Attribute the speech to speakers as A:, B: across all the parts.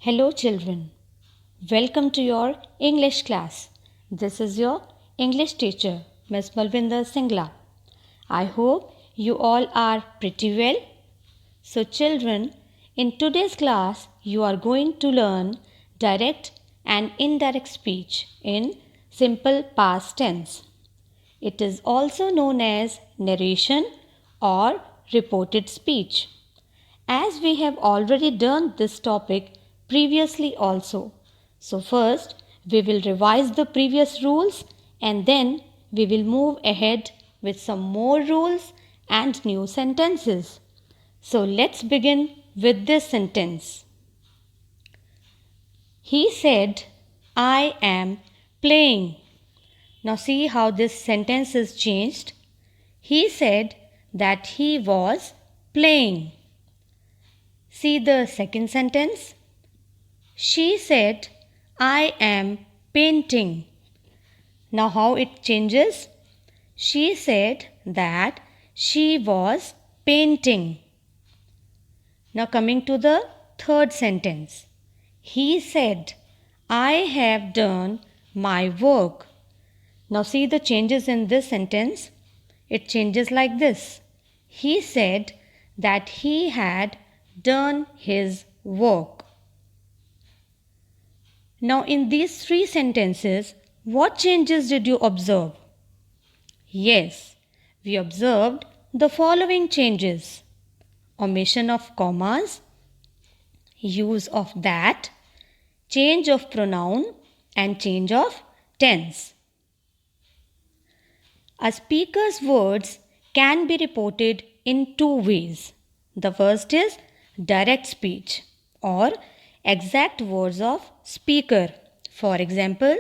A: Hello, children. Welcome to your English class. This is your English teacher, Ms. Malvinder Singla. I hope you all are pretty well. So, children, in today's class, you are going to learn direct and indirect speech in simple past tense. It is also known as narration or reported speech. As we have already done this topic previously also. So first we will revise the previous rules and then we will move ahead with some more rules and new sentences. So let's begin with this sentence. He said, I am playing. Now see how this sentence is changed. He said that he was playing. See the second sentence. She said, I am painting. Now how it changes? She said that she was painting. Now coming to the third sentence. He said, I have done my work. Now see the changes in this sentence. It changes like this. He said that he had done his work. Now in these three sentences, what changes did you observe? Yes, we observed the following changes. Omission of commas, use of that, change of pronoun and change of tense. A speaker's words can be reported in two ways. The first is direct speech or exact words of speaker. For example,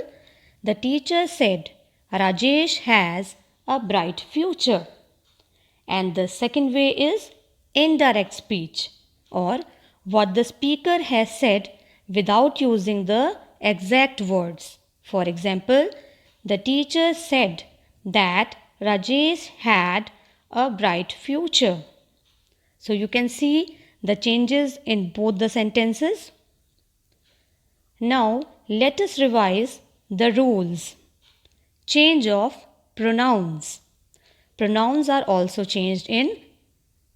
A: the teacher said, Rajesh has a bright future. And the second way is indirect speech or what the speaker has said without using the exact words. For example, the teacher said that Rajesh had a bright future. So you can see the changes in both the sentences. Now let us revise the rules. Change of pronouns. Pronouns are also changed in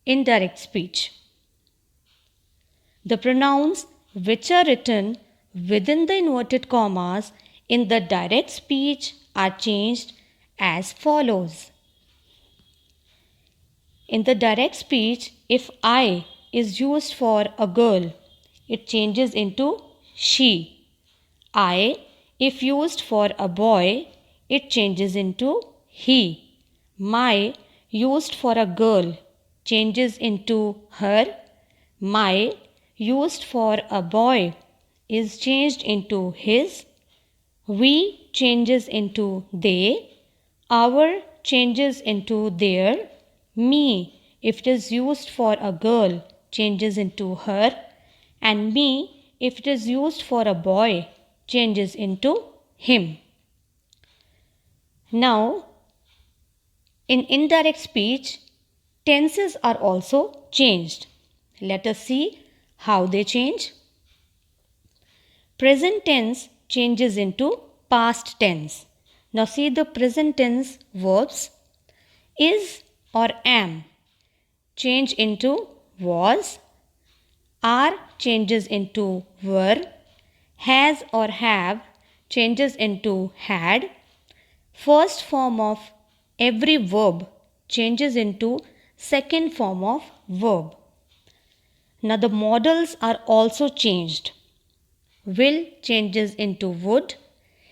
A: indirect speech. The pronouns which are written within the inverted commas in the direct speech are changed as follows. In the direct speech, if I is used for a girl, it changes into she. I, if used for a boy, it changes into he. My, used for a girl, changes into her. My, used for a boy, is changed into his. We changes into they. Our changes into their. Me, if it is used for a girl, changes into her. And me, if it is used for a boy, changes into him. Now, in indirect speech, tenses are also changed. Let us see how they change. Present tense changes into past tense. Now see the present tense verbs. Is or am change into was. Are changes into were. Has or have changes into had. First form of every verb changes into second form of verb. Now the modals are also changed. Will changes into would.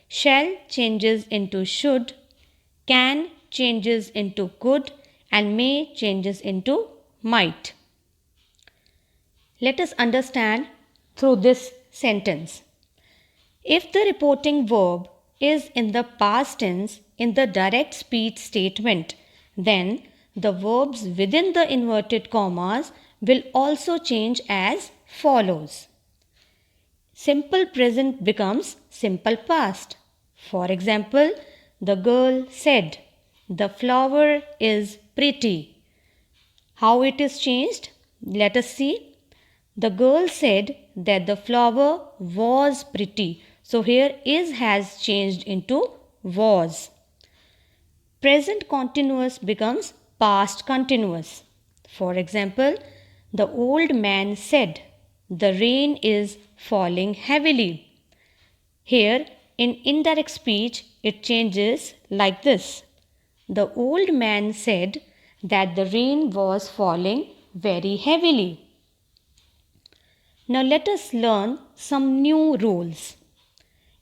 A: Shall changes into should. Can changes into could. And may changes into might. Let us understand through this sentence. If the reporting verb is in the past tense in the direct speech statement, then the verbs within the inverted commas will also change as follows. Simple present becomes simple past. For example, the girl said, the flower is pretty. How it is changed? Let us see. The girl said that the flower was pretty. So here is has changed into was. Present continuous becomes past continuous. For example, the old man said, the rain is falling heavily. Here in indirect speech, it changes like this. The old man said that the rain was falling very heavily. Now let us learn some new rules.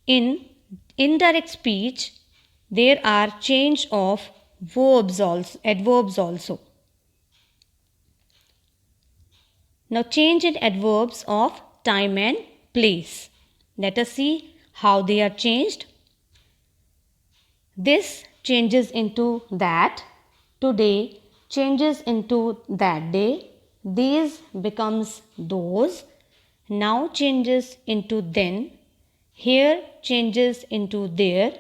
A: In indirect speech, there are change of adverbs also. Now change in adverbs of time and place. Let us see how they are changed. This changes into that. Today changes into that day. These becomes those. Now changes into then. Here changes into there.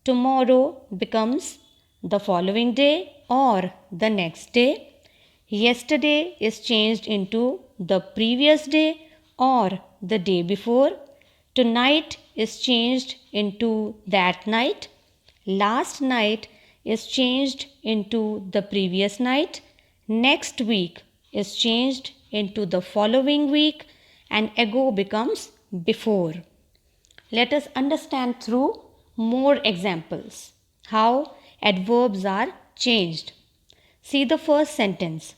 A: Tomorrow becomes the following day or the next day. Yesterday is changed into the previous day or the day before. Tonight is changed into that night. Last night is changed into the previous night. Next week is changed into the following week, and ago becomes before. Let us understand through more examples how adverbs are changed. See the first sentence.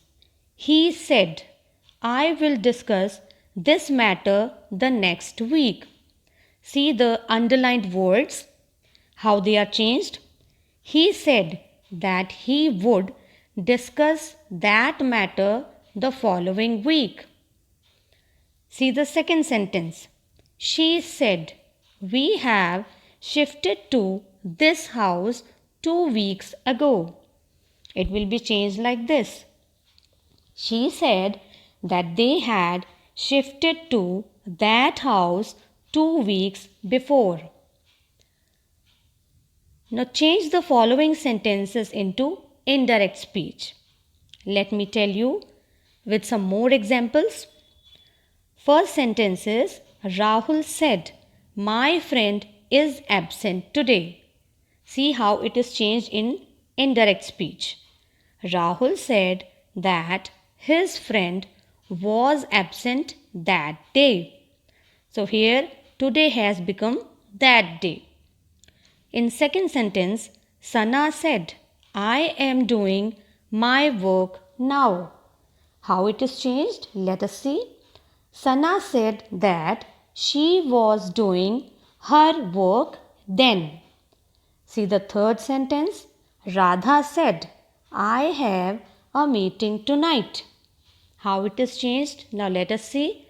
A: He said, I will discuss this matter the next week. See the underlined words, how they are changed. He said that he would discuss that matter the following week. See the second sentence. She said, we have shifted to this house 2 weeks ago. It will be changed like this. She said that they had shifted to that house 2 weeks before. Now change the following sentences into indirect speech. Let me tell you with some more examples. First sentence is, Rahul said, my friend is absent today. See how it is changed in indirect speech. Rahul said that his friend was absent that day. So here today has become that day. In second sentence, Sana said, I am doing my work now. How it is changed? Let us see. Sana said that she was doing her work then. See the third sentence. Radha said, I have a meeting tonight. How it is changed? Now let us see.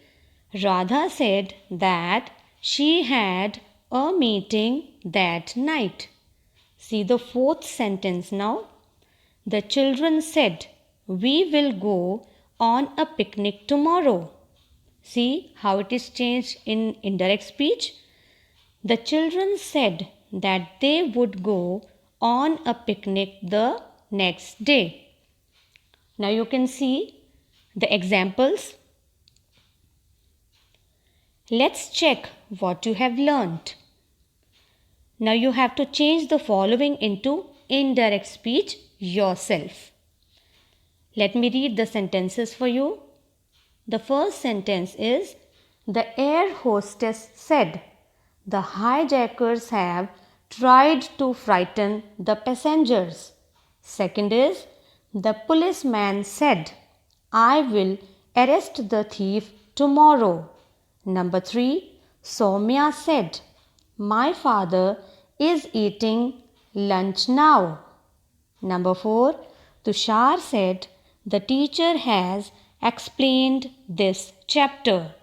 A: Radha said that she had a meeting that night. See the fourth sentence now. The children said, we will go on a picnic tomorrow. See how it is changed in indirect speech. The children said that they would go on a picnic the next day. Now you can see the examples. Let's check what you have learnt. Now you have to change the following into indirect speech yourself. Let me read the sentences for you. The first sentence is, the air hostess said, the hijackers have tried to frighten the passengers. Second is, the policeman said, I will arrest the thief tomorrow. Number 3, Soumya said, my father is eating lunch now. Number 4, Tushar said, the teacher has explained this chapter.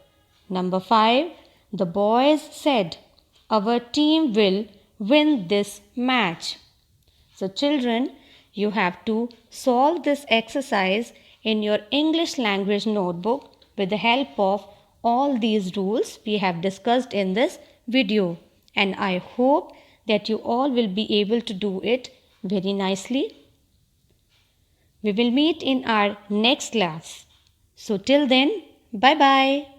A: Number 5, the boys said, our team will win this match. So children, you have to solve this exercise in your English language notebook with the help of all these rules we have discussed in this video. And I hope that you all will be able to do it very nicely. We will meet in our next class. So till then, Bye bye.